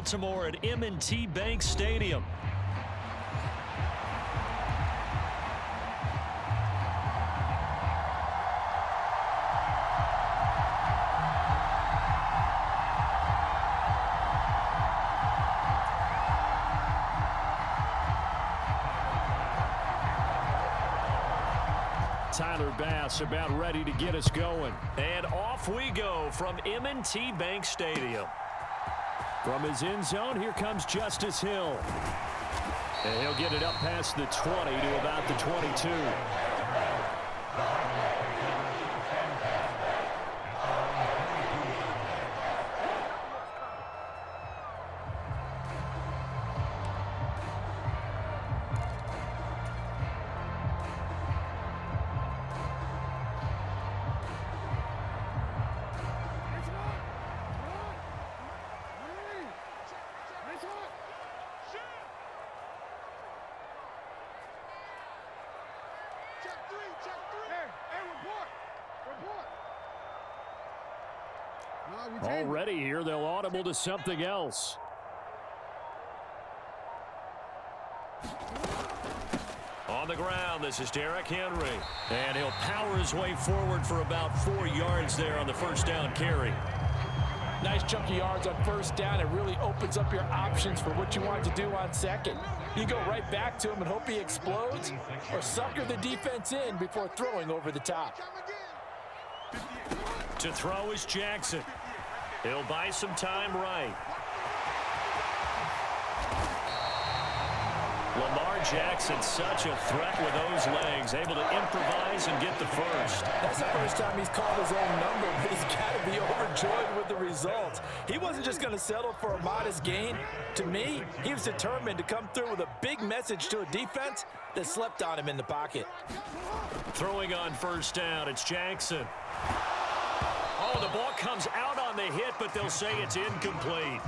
Baltimore at M&T Bank Stadium. Tyler Bass about ready to get us going. And off we go from M&T Bank Stadium. From his end zone, here comes Justice Hill. And he'll get it up past the 20 to about the 22. Already here, they'll audible to something else. On the ground, this is Derrick Henry. And he'll power his way forward for about 4 yards there on the first down carry. Nice chunk of yards on first down. It really opens up your options for what you want to do on second. You go right back to him and hope he explodes, or sucker the defense in before throwing over the top. To throw is Jackson. He'll buy some time right. Lamar Jackson, such a threat with those legs, able to improvise and get the first. That's the first time he's called his own number, but he's got to be overjoyed with the results. He wasn't just going to settle for a modest gain. To me, he was determined to come through with a big message to a defense that slept on him in the pocket. Throwing on first down, it's Jackson. Oh, the ball comes out on the hit, but they'll say it's incomplete.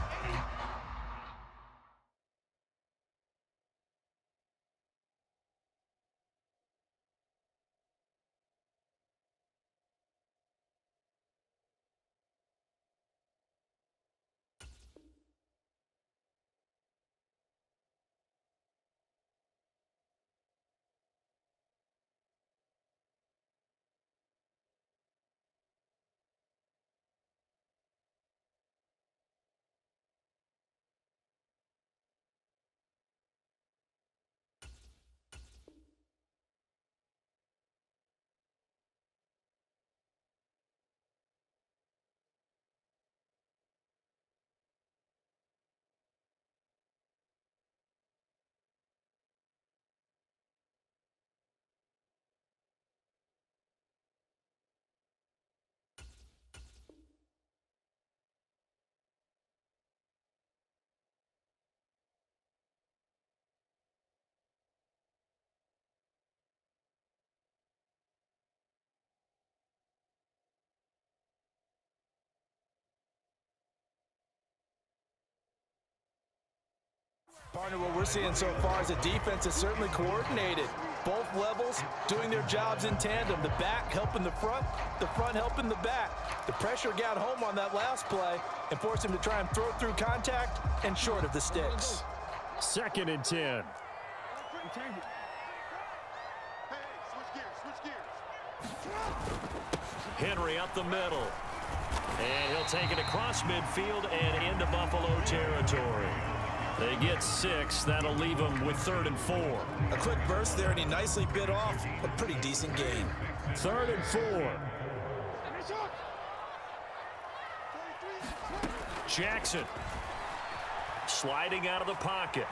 Partner, what we're seeing so far is the defense is certainly coordinated. Both levels doing their jobs in tandem. The back helping the front helping the back. The pressure got home on that last play and forced him to try and throw through contact and short of the sticks. 2nd and 10. Henry up the middle. And he'll take it across midfield and into Buffalo territory. They get 6. That'll leave them with 3rd and 4. A quick burst there, and he nicely bit off a pretty decent gain. 3rd and 4. Jackson sliding out of the pocket.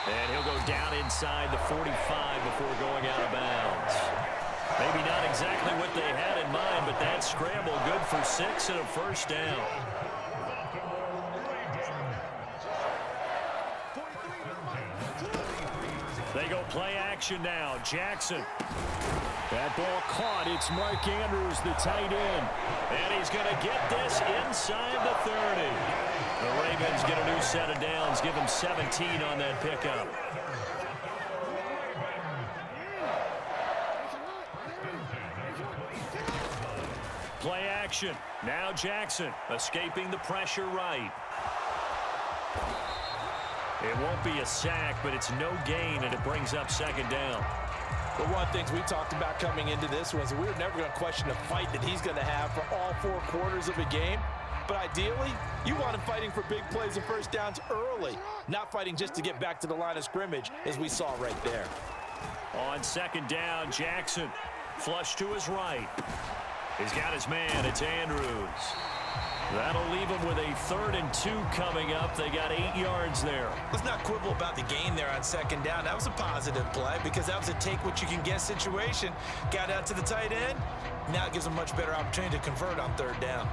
And he'll go down inside the 45 before going out of bounds. Maybe not exactly what they had in mind, but that scramble good for 6 and a first down. They go play action now. Jackson. That ball caught. It's Mark Andrews, the tight end. And he's going to get this inside the 30. The Ravens get a new set of downs. Give him 17 on that pickup. Play action. Now Jackson escaping the pressure right. It won't be a sack, but it's no gain, and it brings up second down. But one of the things we talked about coming into this was we were never going to question the fight that he's going to have for all 4 quarters of a game. But ideally, you want him fighting for big plays and first downs early, not fighting just to get back to the line of scrimmage, as we saw right there. On second down, Jackson flush to his right. He's got his man. It's Andrews. That'll leave him with a 3rd and 2 coming up. They got 8 yards there. Let's not quibble about the gain there on second down. That was a positive play because that was a take-what-you-can-get situation. Got out to the tight end. Now it gives them a much better opportunity to convert on 3rd down.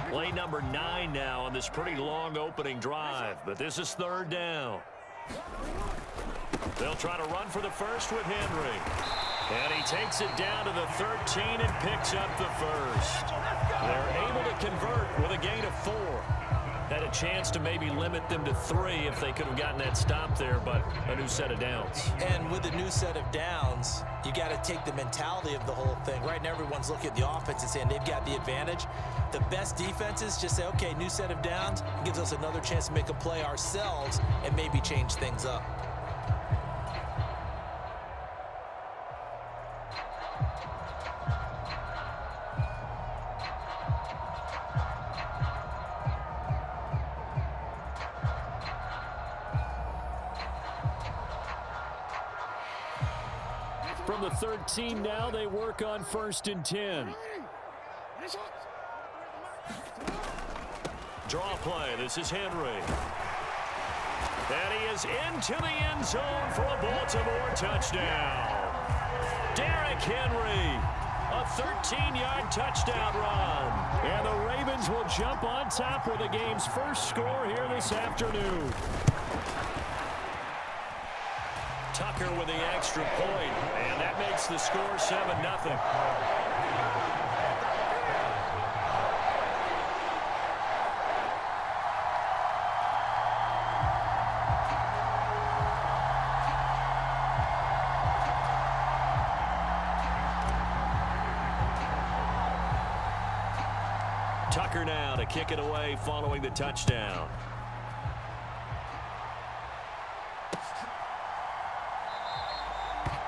Play number 9 now on this pretty long opening drive, but this is 3rd down. They'll try to run for the first with Henry. And he takes it down to the 13 and picks up the first. They're able to convert with a gain of 4. Had a chance to maybe limit them to 3 if they could have gotten that stop there, but a new set of downs. And with a new set of downs, you got to take the mentality of the whole thing. Right now, everyone's looking at the offense and saying they've got the advantage. The best defenses just say, okay, new set of downs, gives us another chance to make a play ourselves and maybe change things up. From the 13 now, they work on 1st and 10. Draw play. This is Henry. And he is into the end zone for a Baltimore touchdown. Derrick Henry, a 13-yard touchdown run. And the Ravens will jump on top with the game's first score here this afternoon. Tucker with the extra point, and that makes the score 7-0. Tucker now to kick it away following the touchdown.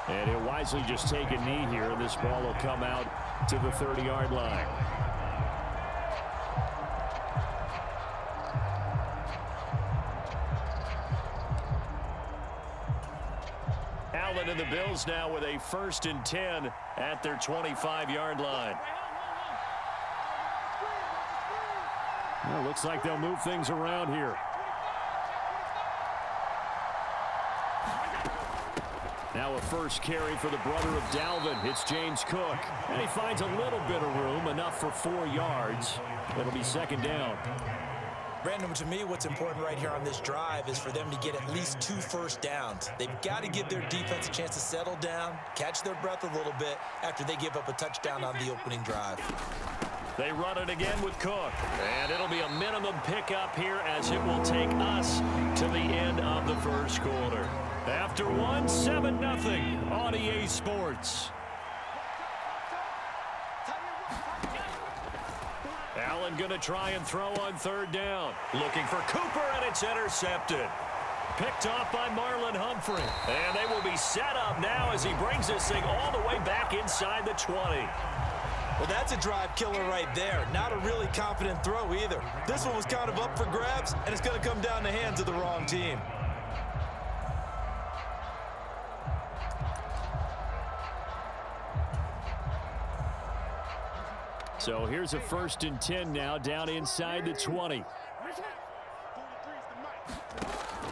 And he'll wisely just take a knee here, and this ball will come out to the 30-yard line. Allen and the Bills now with a 1st and 10 at their 25-yard line. Well, looks like they'll move things around here. Now a first carry for the brother of Dalvin. It's James Cook. And he finds a little bit of room, enough for 4 yards. It'll be 2nd down. Brandon, to me, what's important right here on this drive is for them to get at least 2 first downs. They've got to give their defense a chance to settle down, catch their breath a little bit after they give up a touchdown on the opening drive. They run it again with Cook. And it'll be a minimum pickup here as it will take us to the end of the first quarter. After 7-0 on EA Sports. Allen going to try and throw on 3rd down. Looking for Cooper, and it's intercepted. Picked off by Marlon Humphrey. And they will be set up now as he brings this thing all the way back inside the 20. Well, that's a drive killer right there. Not a really confident throw either. This one was kind of up for grabs, and it's going to come down the hands of the wrong team. So here's a 1st and 10 now down inside the 20.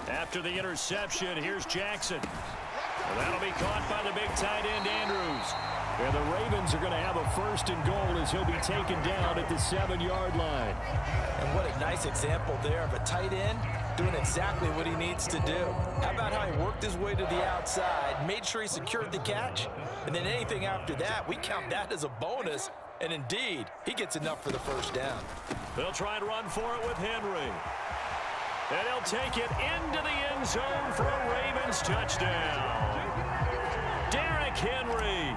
After the interception, here's Jackson. And that'll be caught by the big tight end, Andrews. And the Ravens are going to have a 1st and goal as he'll be taken down at the 7-yard line. And what a nice example there of a tight end doing exactly what he needs to do. How about how he worked his way to the outside, made sure he secured the catch, and then anything after that, we count that as a bonus And indeed, he gets enough for the first down. They'll try and run for it with Henry. And he'll take it into the end zone for a Ravens touchdown. Derrick Henry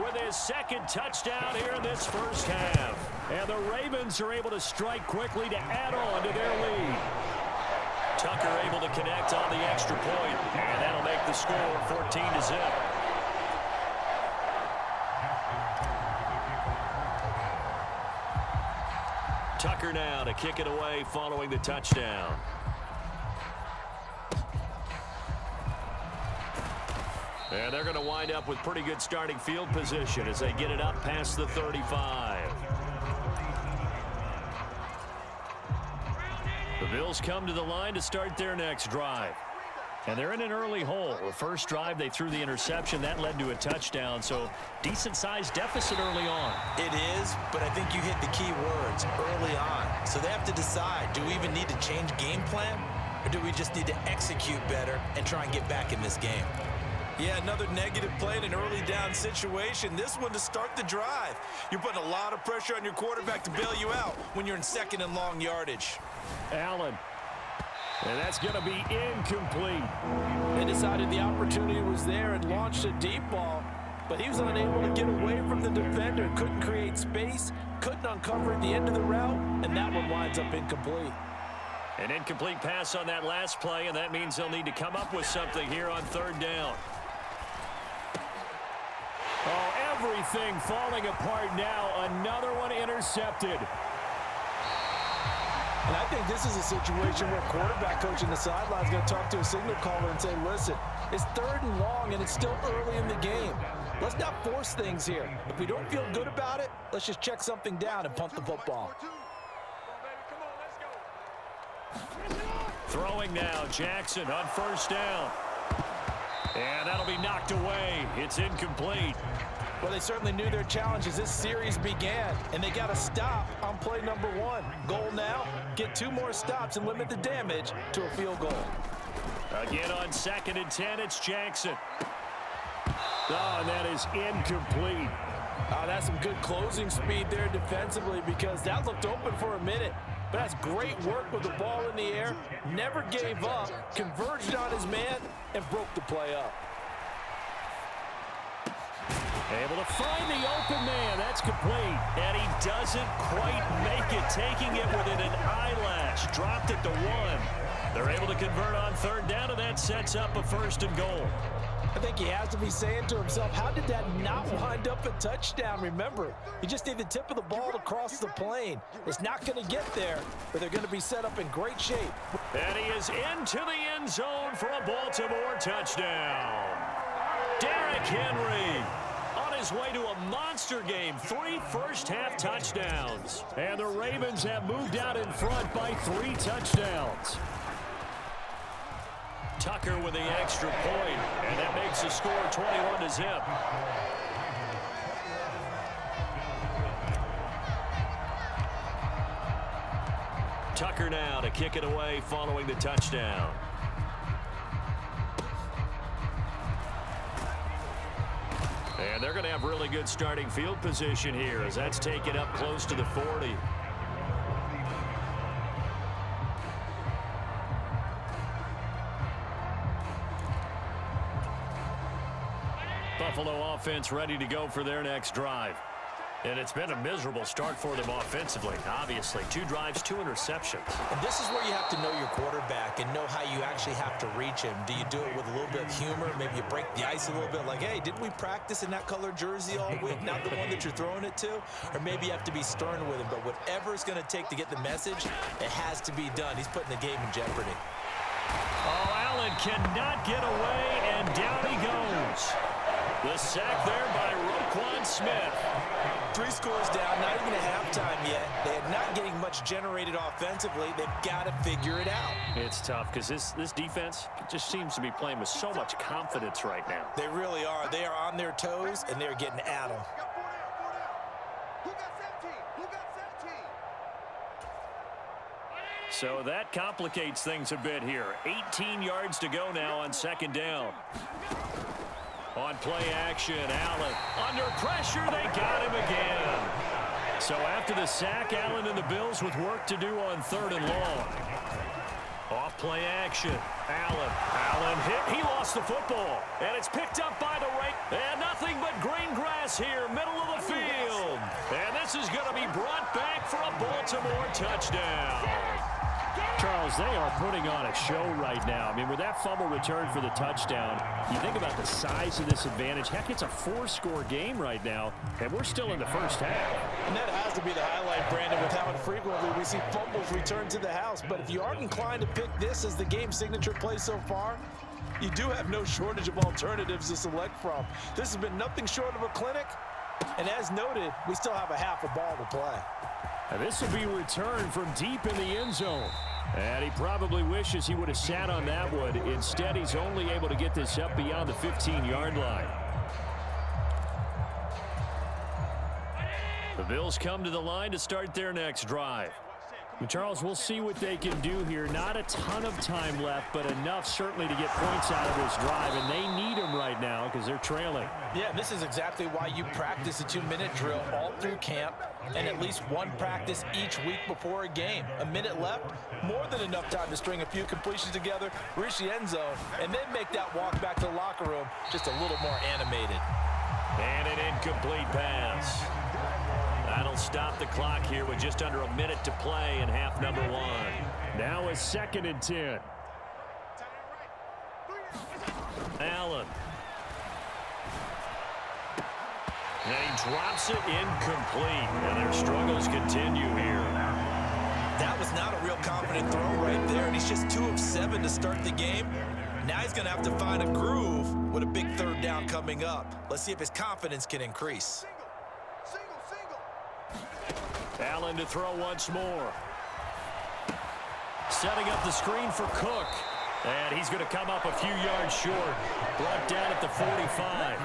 with his second touchdown here in this first half. And the Ravens are able to strike quickly to add on to their lead. Tucker able to connect on the extra point, and that'll make the score 14-0. Tucker now to kick it away following the touchdown. And they're going to wind up with pretty good starting field position as they get it up past the 35. The Bills come to the line to start their next drive. And they're in an early hole. The first drive, they threw the interception. That led to a touchdown, so decent-sized deficit early on. It is, but I think you hit the key words, early on. So they have to decide, do we even need to change game plan, or do we just need to execute better and try and get back in this game? Yeah, another negative play in an early down situation. This one to start the drive. You're putting a lot of pressure on your quarterback to bail you out when you're in second and long yardage. Allen. And that's going to be incomplete. They decided the opportunity was there and launched a deep ball, but he was unable to get away from the defender. Couldn't create space, couldn't uncover at the end of the route, and that one winds up incomplete. An incomplete pass on that last play, and that means they'll need to come up with something here on third down. Oh, everything falling apart now. Another one intercepted. And I think this is a situation where quarterback coach in the sideline is going to talk to a signal caller and say, listen, it's third and long and it's still early in the game. Let's not force things here. If we don't feel good about it, let's just check something down and punt the football. Throwing now, Jackson on first down. And that'll be knocked away. It's incomplete. Well, they certainly knew their challenge as this series began, and they got to stop on play number 1. Goal now, get 2 more stops and limit the damage to a field goal. Again on 2nd and 10, it's Jackson. Oh, and that is incomplete. Oh, that's some good closing speed there defensively because that looked open for a minute. But that's great work with the ball in the air. Never gave up, converged on his man, and broke the play up. Able to find the open man. That's complete. And he doesn't quite make it, taking it within an eyelash. Dropped it to 1. They're able to convert on third down, and that sets up a 1st and goal. I think he has to be saying to himself, how did that not wind up a touchdown? Remember, you just need the tip of the ball to cross the plane. It's not going to get there, but they're going to be set up in great shape. And he is into the end zone for a Baltimore touchdown. Derrick Henry on his way to a monster game. 3 first-half touchdowns. And the Ravens have moved out in front by 3 touchdowns. Tucker with the extra point, and that makes the score 21-0. Tucker now to kick it away following the touchdown. And they're going to have really good starting field position here as that's taken up close to the 40. Buffalo offense ready to go for their next drive. And it's been a miserable start for them offensively, obviously. 2 drives, 2 interceptions. And this is where you have to know your quarterback and know how you actually have to reach him. Do you do it with a little bit of humor? Maybe you break the ice a little bit like, hey, didn't we practice in that color jersey all week? Not the one that you're throwing it to? Or maybe you have to be stern with him. But whatever it's going to take to get the message, it has to be done. He's putting the game in jeopardy. Oh, Allen cannot get away, and down he goes. The sack there by Roquan Smith. 3 scores down, not even at halftime yet. They are not getting much generated offensively. They've got to figure it out. It's tough because this defense just seems to be playing with so much confidence right now. They really are. They are on their toes, and they're getting at them. So that complicates things a bit here. 18 yards to go now on 2nd down. On play action, Allen under pressure. They got him again. So after the sack, Allen and the Bills with work to do on 3rd and long. Off play action. Allen hit. He lost the football. And it's picked up by the right. And nothing but green grass here, middle of the field. And this is going to be brought back for a Baltimore touchdown. Charles, they are putting on a show right now. I mean, with that fumble return for the touchdown, you think about the size of this advantage. Heck, it's a 4-score game right now, and we're still in the first half. And that has to be the highlight, Brandon, with how infrequently we see fumbles return to the house. But if you aren't inclined to pick this as the game signature play so far, you do have no shortage of alternatives to select from. This has been nothing short of a clinic. And as noted, we still have a half a ball to play. And this will be returned from deep in the end zone. And he probably wishes he would have sat on that one. Instead, he's only able to get this up beyond the 15-yard line. The Bills come to the line to start their next drive. But Charles, we'll see what they can do here. Not a ton of time left, but enough certainly to get points out of this drive. And they need them right now because they're trailing. Yeah, this is exactly why you practice a 2-minute drill all through camp and at least one practice each week before a game. A minute left, more than enough time to string a few completions together, reach the end zone, and then make that walk back to the locker room just a little more animated. And an incomplete pass. That'll stop the clock here with just under a minute to play in half number 1. Now a 2nd and 10. Allen. And he drops it incomplete. And their struggles continue here. That was not a real confident throw right there, and he's just 2 of 7 to start the game. Now he's going to have to find a groove with a big 3rd down coming up. Let's see if his confidence can increase. Allen to throw once more. Setting up the screen for Cook. And he's going to come up a few yards short. Brought down at the 45.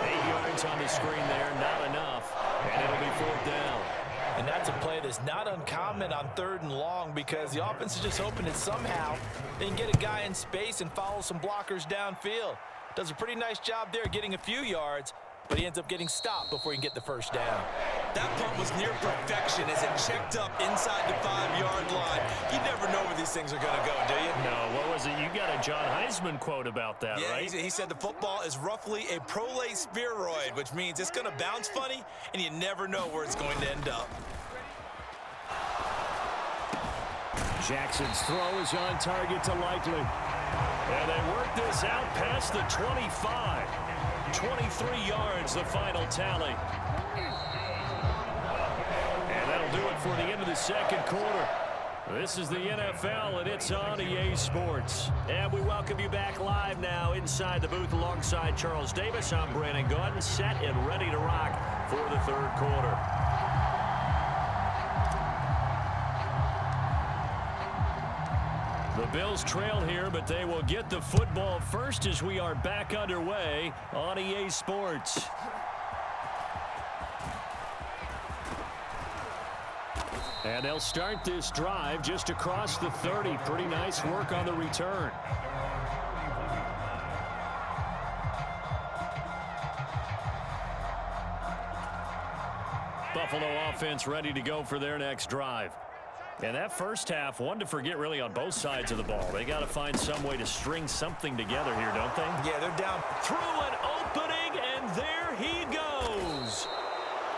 8 yards on the screen there, not enough. And it'll be 4th down. And that's a play that's not uncommon on 3rd and long because the offense is just hoping that somehow they can get a guy in space and follow some blockers downfield. Does a pretty nice job there getting a few yards, but he ends up getting stopped before he can get the 1st down. That punt was near perfection as it checked up inside the 5-yard line. You never know where these things are going to go, do you? No, what was it? You got a John Heisman quote about that, yeah, right? He said the football is roughly a prolate spheroid, which means it's going to bounce funny, and you never know where it's going to end up. Jackson's throw is on target to Likely. And they work this out past the 25. 23 yards, the final tally. And that'll do it for the end of the 2nd quarter. This is the NFL, and it's on EA Sports. And we welcome you back live now inside the booth alongside Charles Davis. I'm Brandon Gaudin, set and ready to rock for the 3rd quarter. The Bills trail here, but they will get the football first as we are back underway on EA Sports. And they'll start this drive just across the 30. Pretty nice work on the return. Buffalo offense ready to go for their next drive. And that first half, one to forget really on both sides of the ball. They got to find some way to string something together here, don't they? Yeah, they're down. Through an opening, and there he goes.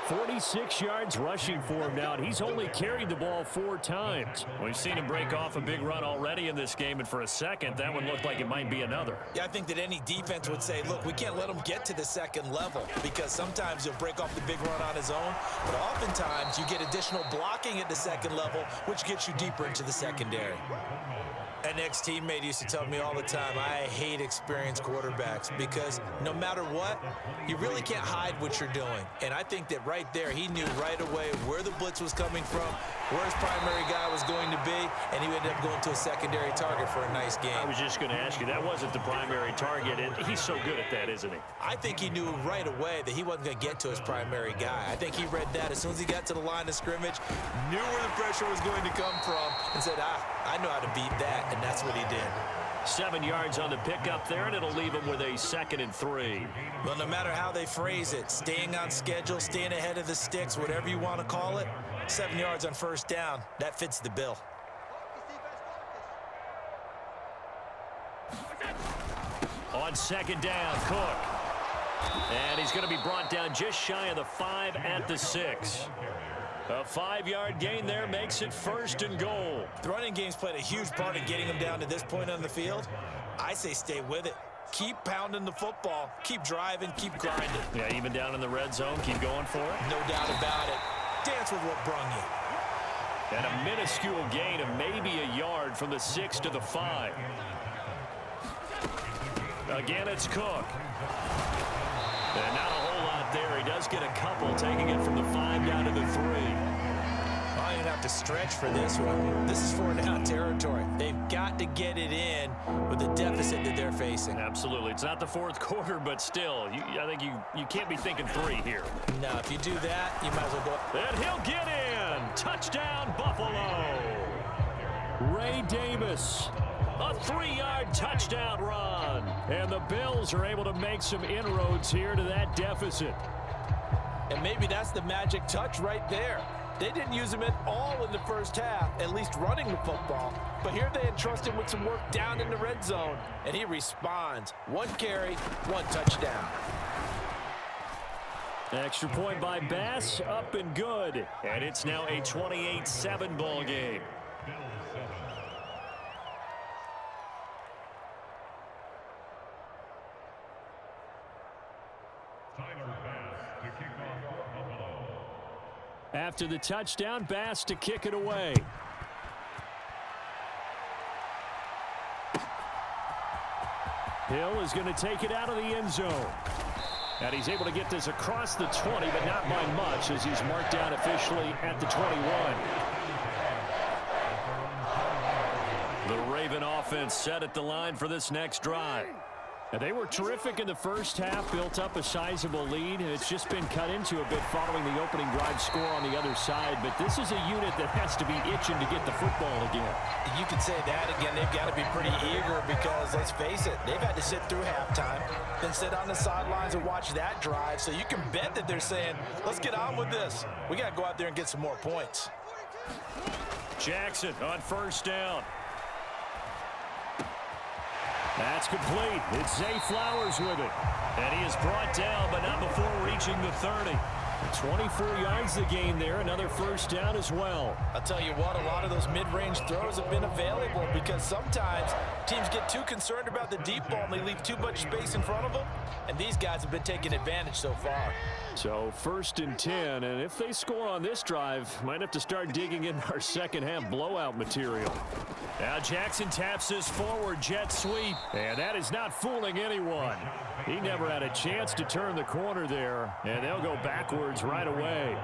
46 yards rushing for him now, and he's only carried the ball 4 times. We've seen him break off a big run already in this game, and for a second, that one looked like it might be another. Yeah, I think that any defense would say, look, we can't let him get to the 2nd level because sometimes he'll break off the big run on his own, but oftentimes you get additional blocking at the 2nd level, which gets you deeper into the secondary. An ex-teammate used to tell me all the time, I hate experienced quarterbacks because no matter what, you really can't hide what you're doing. And I think that right there, he knew right away where the blitz was coming from, where his primary guy was going to be, and he ended up going to a secondary target for a nice game. I was just going to ask you, that wasn't the primary target, and he's so good at that, isn't he? I think he knew right away that he wasn't going to get to his primary guy. I think he read that as soon as he got to the line of scrimmage, knew where the pressure was going to come from, and said, I know how to beat that, and that's what he did. 7 yards on the pickup there, and it'll leave him with a 2nd and 3. Well, no matter how they phrase it, staying on schedule, staying ahead of the sticks, whatever you want to call it, 7 yards on first down, that fits the bill. On 2nd down, Cook. And he's going to be brought down just shy of the 5 at the 6. A 5-yard gain there makes it 1st and goal. The running game's played a huge part in getting him down to this point on the field. I say stay with it. Keep pounding the football. Keep driving. Keep grinding. Yeah, even down in the red zone, keep going for it. No doubt about it. Dance with what brung you. And a minuscule gain of maybe a yard from the 6 to the 5. Again, it's Cook. And not a whole lot there. He does get a couple, taking it from the 5 down to the 3. I don't have to stretch for this one. This is 4-down territory. They've got to get it in with the deficit that they're facing. Absolutely. It's not the 4th quarter, but still, I think you can't be thinking 3 here. No, if you do that, you might as well go. And he'll get in. Touchdown, Buffalo. Ray Davis. A 3-yard touchdown run. And the Bills are able to make some inroads here to that deficit. And maybe that's the magic touch right there. They didn't use him at all in the first half, at least running the football. But here they entrust him with some work down in the red zone, and he responds. 1 carry, 1 touchdown. Extra point by Bass, up and good. And it's now a 28-7 ball game. After the touchdown, Bass to kick it away. Hill is going to take it out of the end zone. And he's able to get this across the 20, but not by much as he's marked down officially at the 21. The Raven offense set at the line for this next drive. And they were terrific in the first half, built up a sizable lead, and it's just been cut into a bit following the opening drive score on the other side. But this is a unit that has to be itching to get the football again. You could say that again. They've got to be pretty eager because, let's face it, they've had to sit through halftime, then sit on the sidelines and watch that drive. So you can bet that they're saying, let's get on with this. We got to go out there and get some more points. Jackson on first down. That's complete. It's Zay Flowers with it. And he is brought down, but not before reaching the 30. 24 yards the gain there. Another first down as well. I'll tell you what, a lot of those mid-range throws have been available because sometimes teams get too concerned about the deep ball and they leave too much space in front of them. And these guys have been taking advantage so far. So 1st and 10, and if they score on this drive, might have to start digging in our second half blowout material. Now Jackson taps this forward jet sweep, and that is not fooling anyone. He never had a chance to turn the corner there, and they'll go backwards right away.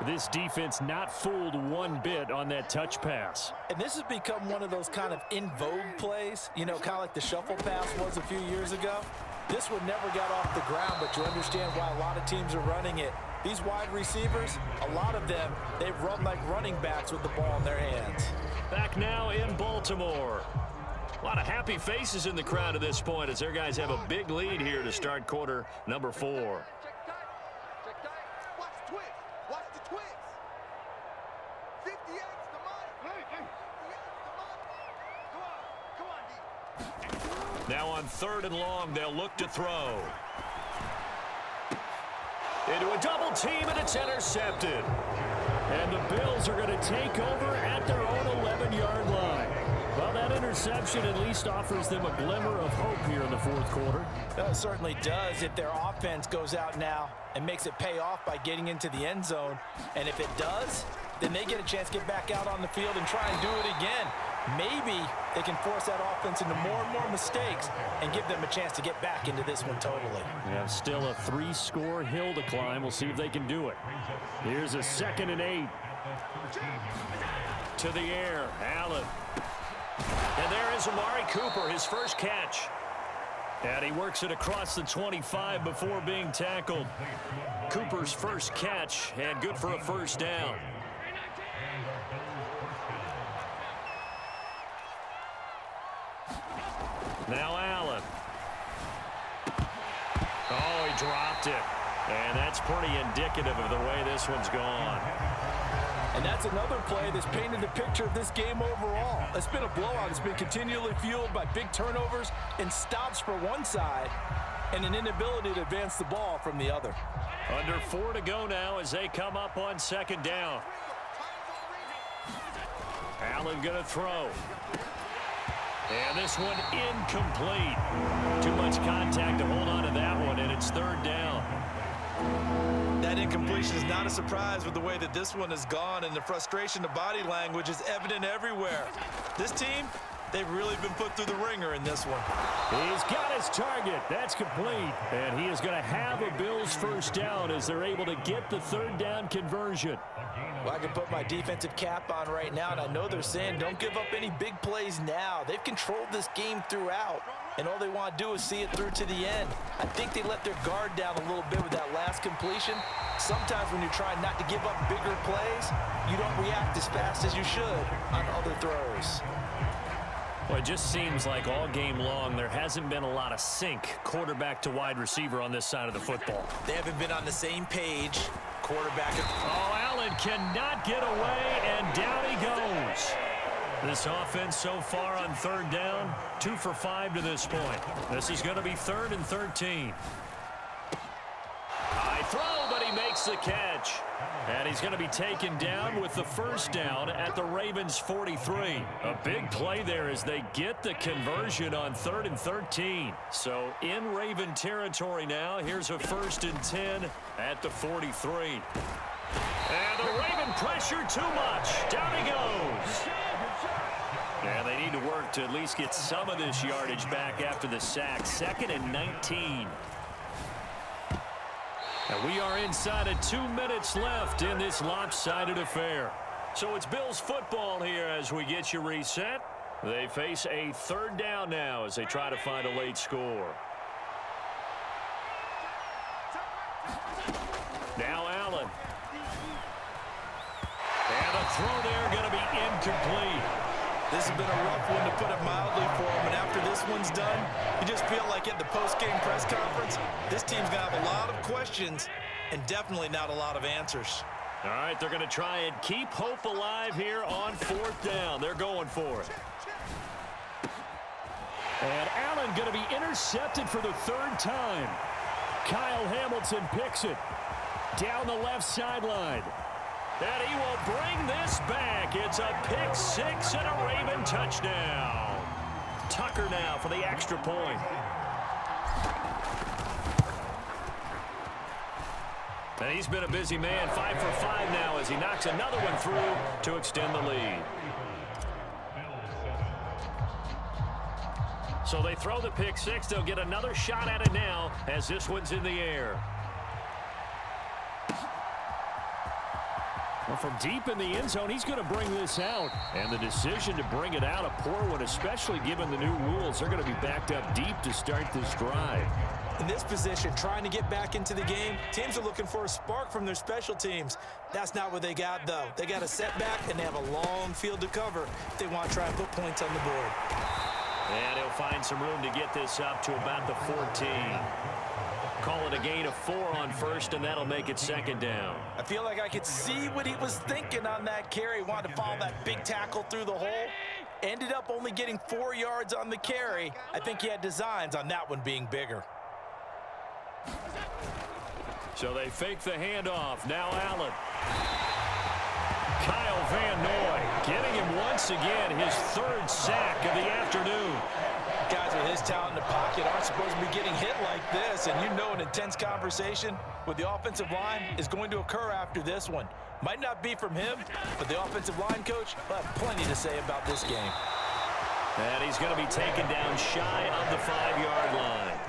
This defense not fooled one bit on that touch pass. And this has become one of those kind of in vogue plays, you know, kind of like the shuffle pass was a few years ago. This one never got off the ground, but you understand why a lot of teams are running it. These wide receivers, a lot of them, they run like running backs with the ball in their hands. Back now in Baltimore. A lot of happy faces in the crowd at this point as their guys have a big lead here to start quarter number 4. Now on 3rd and long, they'll look to throw. Into a double team, and it's intercepted. And the Bills are going to take over at their own 11-yard line. Well, that interception at least offers them a glimmer of hope here in the 4th quarter. That certainly does if their offense goes out now and makes it pay off by getting into the end zone. And if it does, then they get a chance to get back out on the field and try and do it again. Maybe they can force that offense into more and more mistakes and give them a chance to get back into this one totally. Yeah, still a 3-score hill to climb. We'll see if they can do it. Here's a 2nd and 8. To the air, Allen. And there is Amari Cooper, his first catch. And he works it across the 25 before being tackled. Cooper's first catch, and good for a first down. Now Allen. Oh, he dropped it. And that's pretty indicative of the way this one's gone. And that's another play that's painted the picture of this game overall. It's been a blowout. It's been continually fueled by big turnovers and stops for one side and an inability to advance the ball from the other. Under 4 to go now as they come up on second down. Allen going to throw. And this one incomplete. Too much contact to hold on to that one, and it's third down. That incompletion is not a surprise with the way that this one has gone, and the frustration, the body language is evident everywhere. This team, they've really been put through the ringer in this one. He's got his target. That's complete. And he is going to have a Bills first down as they're able to get the third down conversion. Well, I can put my defensive cap on right now, and I know they're saying don't give up any big plays now. They've controlled this game throughout, and all they want to do is see it through to the end. I think they let their guard down a little bit with that last completion. Sometimes when you're trying not to give up bigger plays, you don't react as fast as you should on other throws. Well, it just seems like all game long there hasn't been a lot of sync quarterback to wide receiver on this side of the football. They haven't been on the same page. Quarterback. Oh, Allen cannot get away, and down he goes. This offense so far on third down, 2 for 5 to this point. This is going to be 3rd and 13. High throw, but he makes the catch. And he's going to be taken down with the first down at the Ravens' 43. A big play there as they get the conversion on 3rd and 13. So in Raven territory now, here's a 1st and 10 at the 43. And the Raven pressure too much. Down he goes. And they need to work to at least get some of this yardage back after the sack. 2nd and 19. And we are inside of 2 minutes left in this lopsided affair. So it's Bills football here as we get you reset. They face a third down now as they try to find a late score. Now Allen. And the throw there going to be incomplete. This has been a rough one, to put it mildly, for him. And after this one's done, you just feel like at the post-game press conference, this team's going to have a lot of questions and definitely not a lot of answers. All right, they're going to try and keep hope alive here on 4th down. They're going for it. And Allen going to be intercepted for the 3rd time. Kyle Hamilton picks it down the left sideline. And he will bring this back. It's a pick 6 and a Raven touchdown. Tucker now for the extra point. And he's been a busy man, 5 for 5 now as he knocks another one through to extend the lead. So they throw the pick 6. They'll get another shot at it now as this one's in the air. Well, from deep in the end zone, he's going to bring this out. And the decision to bring it out, a poor one, especially given the new rules. They're going to be backed up deep to start this drive. In this position, trying to get back into the game, teams are looking for a spark from their special teams. That's not what they got, though. They got a setback, and they have a long field to cover if they want to try and put points on the board. And he'll find some room to get this up to about the 14. Call it a gain of 4 on 1st, and that'll make it 2nd down. I feel like I could see what he was thinking on that carry. Wanted to follow that big tackle through the hole. Ended up only getting 4 yards on the carry. I think he had designs on that one being bigger. So they fake the handoff. Now Allen. Kyle Van Noy getting him once again, his 3rd sack of the afternoon. Guys with his talent in the pocket aren't supposed to be getting hit like this, and you know an intense conversation with the offensive line is going to occur after this one. Might not be from him, but the offensive line coach will have plenty to say about this game. And he's going to be taken down shy of the 5-yard line.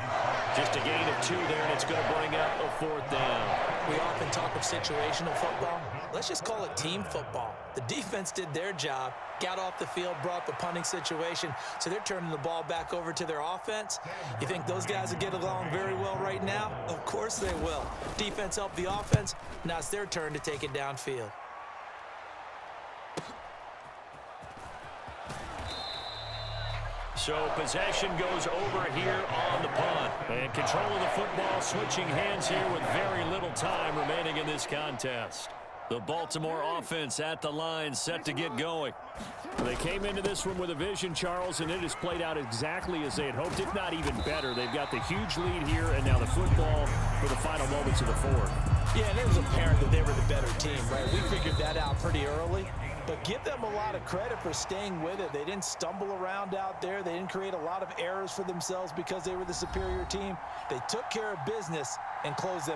Just a gain of 2 there, and it's going to bring up a 4th down. We often talk of situational football. Let's just call it team football. The defense did their job, got off the field, brought the punting situation, so they're turning the ball back over to their offense. You think those guys will get along very well right now? Of course they will. Defense helped the offense. Now it's their turn to take it downfield. So possession goes over here on the punt. And control of the football, switching hands here with very little time remaining in this contest. The Baltimore offense at the line, set to get going. They came into this one with a vision, Charles, and it has played out exactly as they had hoped, if not even better. They've got the huge lead here, and now the football for the final moments of the fourth. Yeah, and it was apparent that they were the better team, right? We figured that out pretty early. But give them a lot of credit for staying with it. They didn't stumble around out there. They didn't create a lot of errors for themselves because they were the superior team. They took care of business and closed them